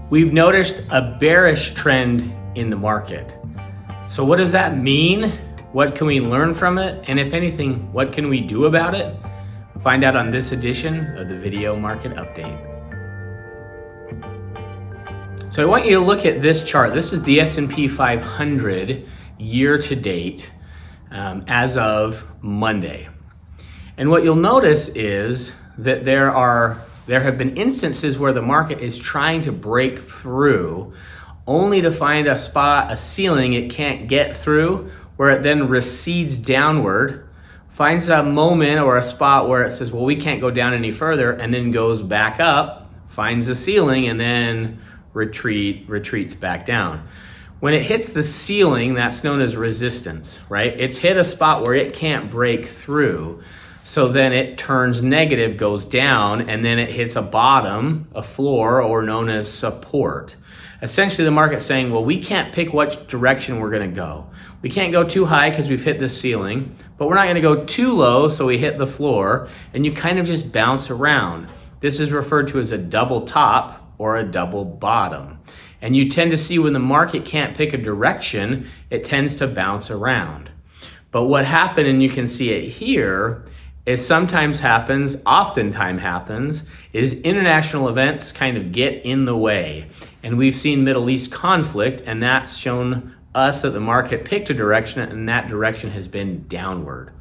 We've noticed a bearish trend in the market. So what does that mean? What can we learn from it? And if anything, what can we do about it? Find out on this edition of the Video Market Update. So I want you to look at this chart. This is the S&P 500 year to date as of Monday. And what you'll notice is that there have been instances where the market is trying to break through only to find a spot, a ceiling it can't get through, where it then recedes downward, finds a moment or a spot where it says, well, we can't go down any further, and then goes back up, finds a ceiling, and then retreats back down. When it hits the ceiling, that's known as resistance, right? It's hit a spot where it can't break through. So then it turns negative, goes down, and then it hits a bottom, a floor, or known as support. Essentially, the market's saying, well, we can't pick which direction we're gonna go. We can't go too high because we've hit the ceiling, but we're not gonna go too low, so we hit the floor, and you kind of just bounce around. This is referred to as a double top or a double bottom. And you tend to see when the market can't pick a direction, it tends to bounce around. But what happened, and you can see it here, is oftentimes happens, is international events kind of get in the way. And we've seen Middle East conflict, and that's shown us that the market picked a direction, and that direction has been downward.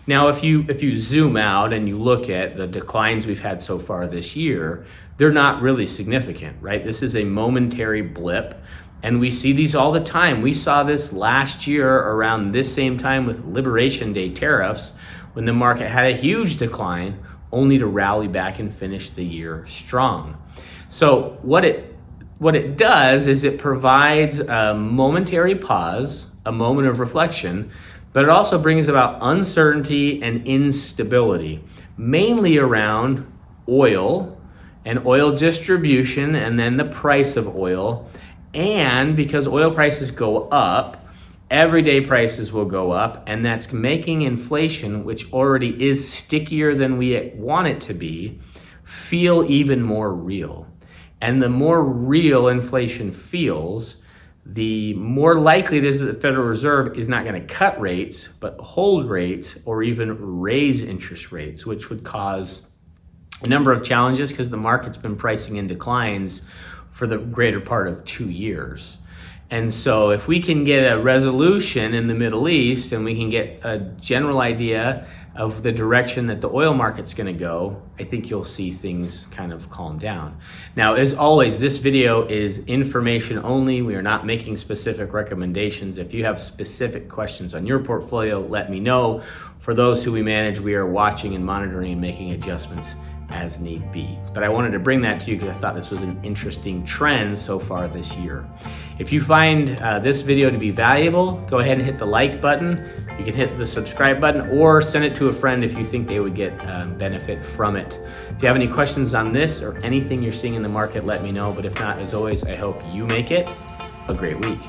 Now, if you zoom out and you look at the declines we've had so far this year, they're not really significant, right? This is a momentary blip, and we see these all the time. We saw this last year around this same time with Liberation Day tariffs, when the market had a huge decline, only to rally back and finish the year strong. So what it does is it provides a momentary pause, a moment of reflection, but it also brings about uncertainty and instability, mainly around oil and oil distribution, and then the price of oil. And because oil prices go up, everyday prices will go up, and that's making inflation, which already is stickier than we want it to be, feel even more real. And the more real inflation feels, the more likely it is that the Federal Reserve is not going to cut rates, but hold rates or even raise interest rates, which would cause a number of challenges because the market's been pricing in declines for the greater part of 2 years. And so if we can get a resolution in the Middle East and we can get a general idea of the direction that the oil market's gonna go, I think you'll see things kind of calm down. Now, as always, this video is information only. We are not making specific recommendations. If you have specific questions on your portfolio, let me know. For those who we manage, we are watching and monitoring and making adjustments as need be. But I wanted to bring that to you because I thought this was an interesting trend so far this year. If you find this video to be valuable, go ahead and hit the like button. You can hit the subscribe button or send it to a friend if you think they would get benefit from it. If you have any questions on this or anything you're seeing in the market, let me know. But if not, as always, I hope you make it a great week.